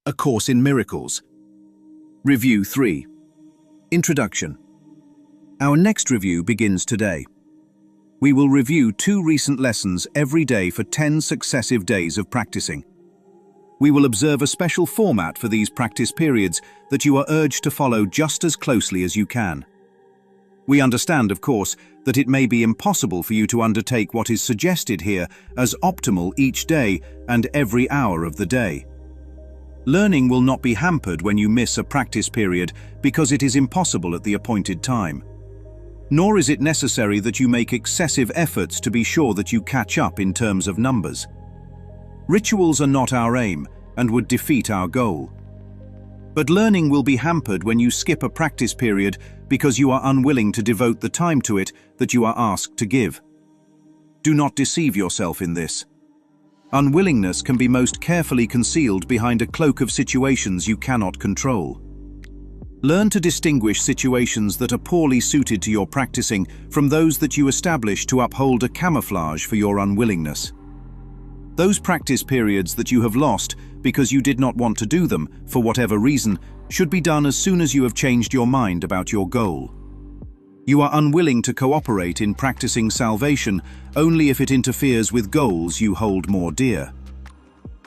A Course in Miracles. Review 3. Introduction. Our next review begins today. We will review 2 recent lessons every day for 10 successive days of practicing. We will observe a special format for these practice periods that you are urged to follow just as closely as you can. We understand, of course, that it may be impossible for you to undertake what is suggested here as optimal each day and every hour of the day. Learning will not be hampered when you miss a practice period because it is impossible at the appointed time. Nor is it necessary that you make excessive efforts to be sure that you catch up in terms of numbers. Rituals are not our aim and would defeat our goal. But learning will be hampered when you skip a practice period because you are unwilling to devote the time to it that you are asked to give. Do not deceive yourself in this. Unwillingness can be most carefully concealed behind a cloak of situations you cannot control. Learn to distinguish situations that are poorly suited to your practicing from those that you establish to uphold a camouflage for your unwillingness. Those practice periods that you have lost because you did not want to do them, for whatever reason, should be done as soon as you have changed your mind about your goal. You are unwilling to cooperate in practicing salvation only if it interferes with goals you hold more dear.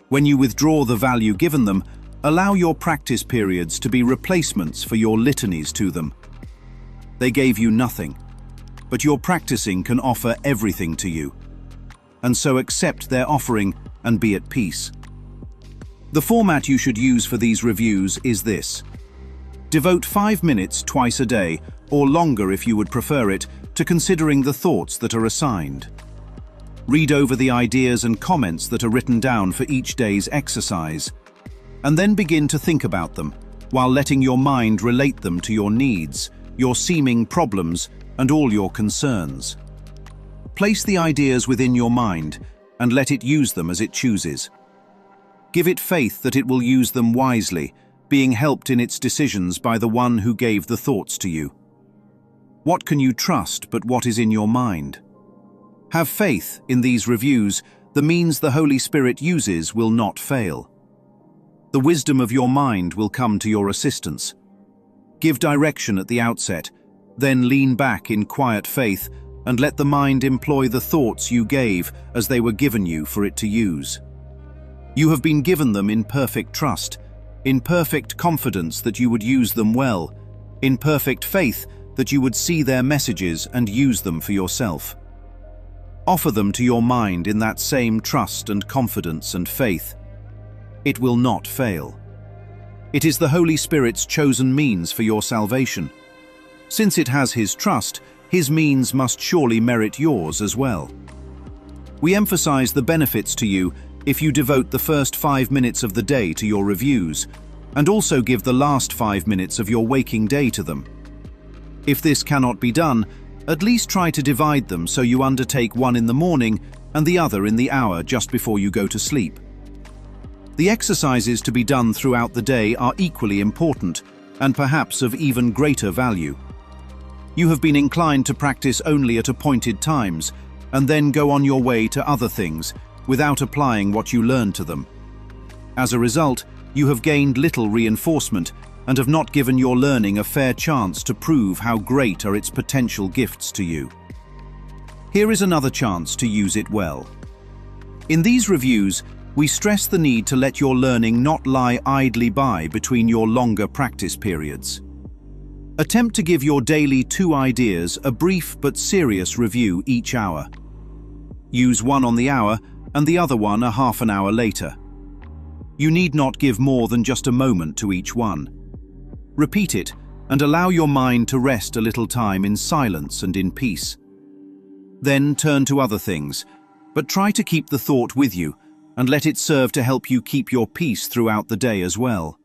When you withdraw the value given them, allow your practice periods to be replacements for your litanies to them. They gave you nothing, but your practicing can offer everything to you. And so accept their offering and be at peace. The format you should use for these reviews is this. Devote 5 minutes twice a day, or longer if you would prefer it, to considering the thoughts that are assigned. Read over the ideas and comments that are written down for each day's exercise, and then begin to think about them, while letting your mind relate them to your needs, your seeming problems, and all your concerns. Place the ideas within your mind, and let it use them as it chooses. Give it faith that it will use them wisely, being helped in its decisions by the one who gave the thoughts to you. What can you trust but what is in your mind? Have faith in these reviews. The means the Holy Spirit uses will not fail. The wisdom of your mind will come to your assistance. Give direction at the outset, then lean back in quiet faith and let the mind employ the thoughts you gave as they were given you for it to use. You have been given them in perfect trust, in perfect confidence that you would use them well, in perfect faith that you would see their messages and use them for yourself. Offer them to your mind in that same trust and confidence and faith. It will not fail. It is the Holy Spirit's chosen means for your salvation. Since it has His trust, His means must surely merit yours as well. We emphasize the benefits to you if you devote the first 5 minutes of the day to your reviews, and also give the last 5 minutes of your waking day to them. If this cannot be done, at least try to divide them so you undertake one in the morning and the other in the hour just before you go to sleep. The exercises to be done throughout the day are equally important and perhaps of even greater value. You have been inclined to practice only at appointed times and then go on your way to other things without applying what you learn to them. As a result, you have gained little reinforcement and have not given your learning a fair chance to prove how great are its potential gifts to you. Here is another chance to use it well. In these reviews, we stress the need to let your learning not lie idly by between your longer practice periods. Attempt to give your daily 2 ideas a brief but serious review each hour. Use one on the hour and the other one a half an hour later. You need not give more than just a moment to each one. Repeat it and allow your mind to rest a little time in silence and in peace. Then turn to other things, but try to keep the thought with you and let it serve to help you keep your peace throughout the day as well.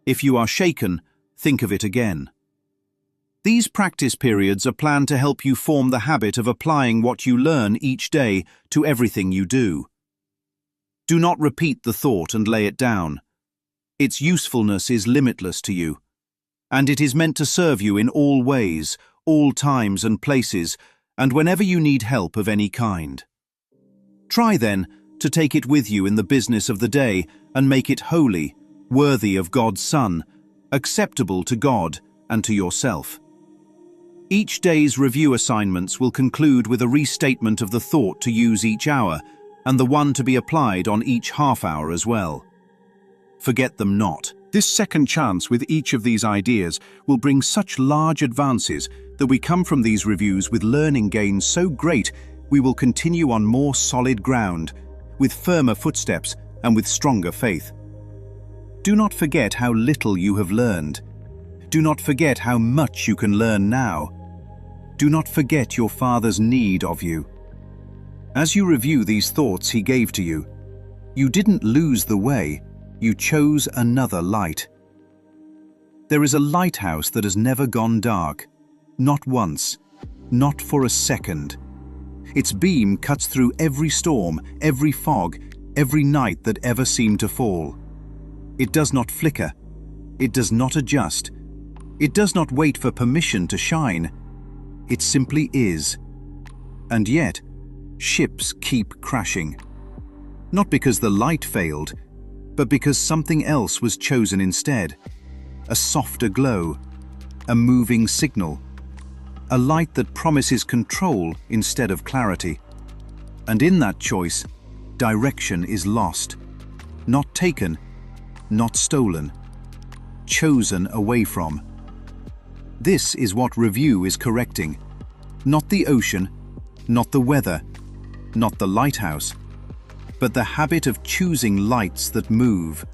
If you are shaken, think of it again. These practice periods are planned to help you form the habit of applying what you learn each day to everything you do. Do not repeat the thought and lay it down. Its usefulness is limitless to you, and it is meant to serve you in all ways, all times and places, and whenever you need help of any kind. Try then to take it with you in the business of the day and make it holy, worthy of God's Son, acceptable to God and to yourself. Each day's review assignments will conclude with a restatement of the thought to use each hour and the one to be applied on each half hour as well. Forget them not. This second chance with each of these ideas will bring such large advances that we come from these reviews with learning gains so great we will continue on more solid ground, with firmer footsteps and with stronger faith. Do not forget how little you have learned. Do not forget how much you can learn now. Do not forget your Father's need of you. As you review these thoughts He gave to you, you didn't lose the way, you chose another light. There is a lighthouse that has never gone dark, not once, not for a second. Its beam cuts through every storm, every fog, every night that ever seemed to fall. It does not flicker. It does not adjust. It does not wait for permission to shine. It simply is. And yet, ships keep crashing. Not because the light failed, but because something else was chosen instead. A softer glow, a moving signal, a light that promises control instead of clarity. And in that choice, direction is lost. Not taken, not stolen, chosen away from. This is what review is correcting. Not the ocean, not the weather, not the lighthouse, but the habit of choosing lights that move.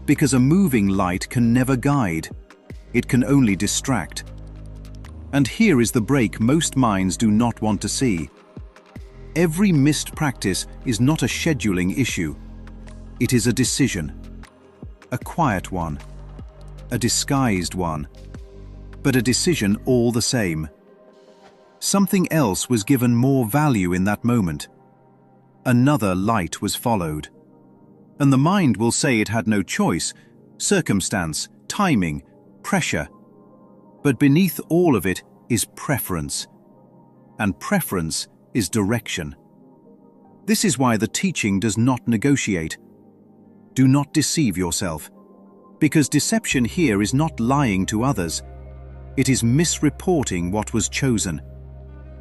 Because a moving light can never guide, it can only distract. And here is the break most minds do not want to see. Every missed practice is not a scheduling issue. It is a decision. A quiet one. A disguised one. But a decision all the same. Something else was given more value in that moment. Another light was followed. And the mind will say it had no choice, circumstance, timing, pressure. But beneath all of it is preference. And preference is direction. This is why the teaching does not negotiate. Do not deceive yourself, because deception here is not lying to others. It is misreporting what was chosen,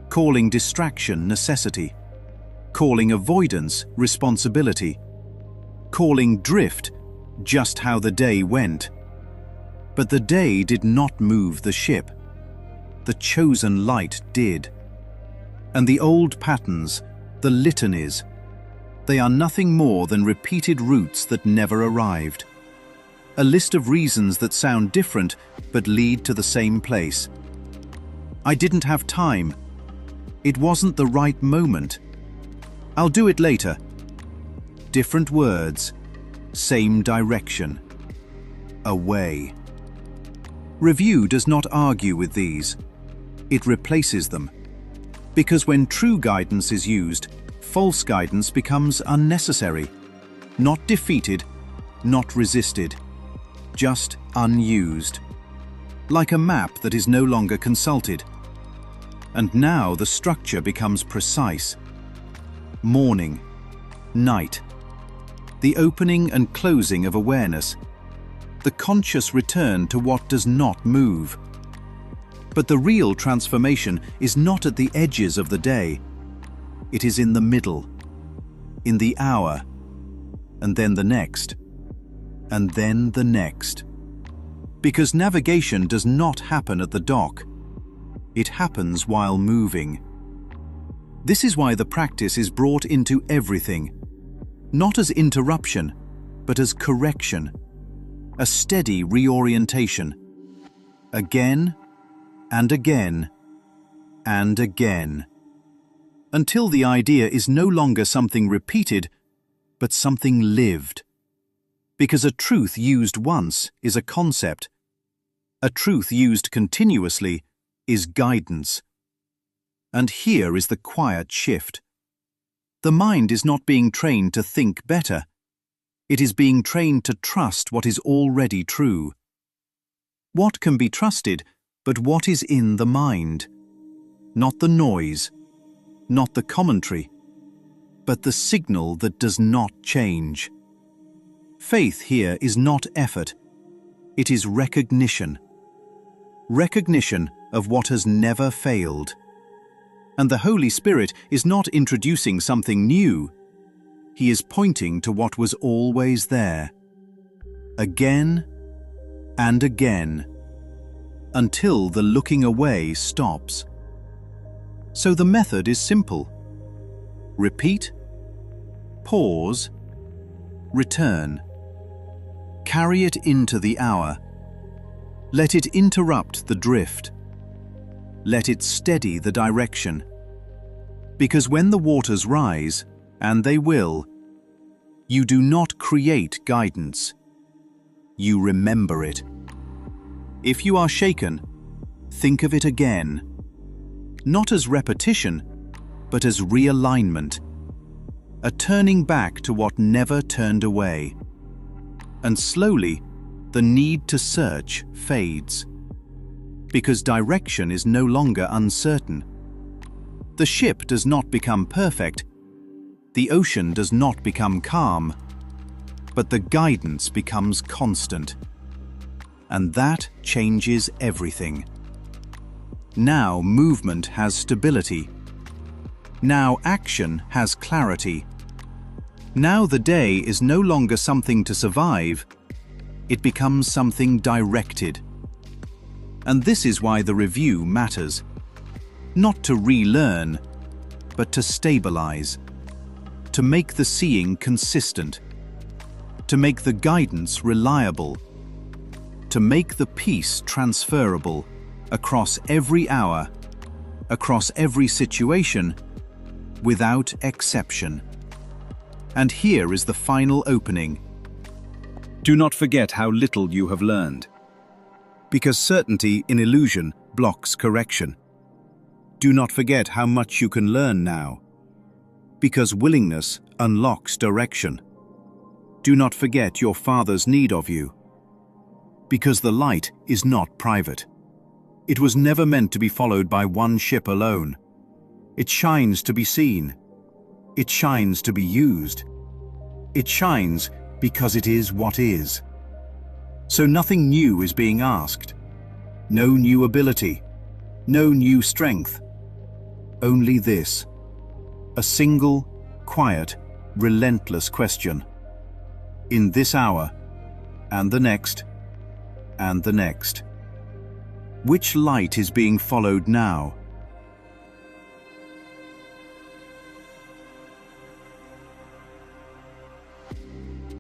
calling distraction necessity, calling avoidance responsibility, calling drift just how the day went. But the day did not move the ship. The chosen light did. And the old patterns, the litanies, they are nothing more than repeated routes that never arrived. A list of reasons that sound different but lead to the same place. I didn't have time. It wasn't the right moment. I'll do it later. Different words, same direction. Away. Review does not argue with these. It replaces them. Because when true guidance is used, false guidance becomes unnecessary. Not defeated, not resisted. Just unused. Like a map that is no longer consulted. And now the structure becomes precise. Morning, night. The opening and closing of awareness. The conscious return to what does not move. But the real transformation is not at the edges of the day. It is in the middle, in the hour, and then the next, and then the next. Because navigation does not happen at the dock. It happens while moving. This is why the practice is brought into everything, not as interruption, but as correction, a steady reorientation, again and again and again, until the idea is no longer something repeated, but something lived. Because a truth used once is a concept. A truth used continuously is guidance. And here is the quiet shift. The mind is not being trained to think better. It is being trained to trust what is already true. What can be trusted but what is in the mind? Not the noise, not the commentary, but the signal that does not change. Faith here is not effort. It is recognition. Recognition of what has never failed. And the Holy Spirit is not introducing something new. He is pointing to what was always there. Again and again, until the looking away stops. So the method is simple. Repeat, pause, return. Carry it into the hour. Let it interrupt the drift. Let it steady the direction. Because when the waters rise, and they will, you do not create guidance. You remember it. If you are shaken, think of it again. Not as repetition, but as realignment. A turning back to what never turned away. And slowly, the need to search fades. Because direction is no longer uncertain. The ship does not become perfect. The ocean does not become calm. But the guidance becomes constant. And that changes everything. Now movement has stability. Now action has clarity. Now the day is no longer something to survive. It becomes something directed. And this is why the review matters. Not to relearn, but to stabilize. To make the seeing consistent. To make the guidance reliable. To make the peace transferable across every hour, across every situation, without exception. And here is the final opening. Do not forget how little you have learned. Because certainty in illusion blocks correction. Do not forget how much you can learn now. Because willingness unlocks direction. Do not forget your Father's need of you. Because the light is not private. It was never meant to be followed by one ship alone. It shines to be seen. It shines to be used. It shines because it is what is. So nothing new is being asked. No new ability. No new strength. Only this. A single, quiet, relentless question. In this hour, and the next, and the next. Which light is being followed now?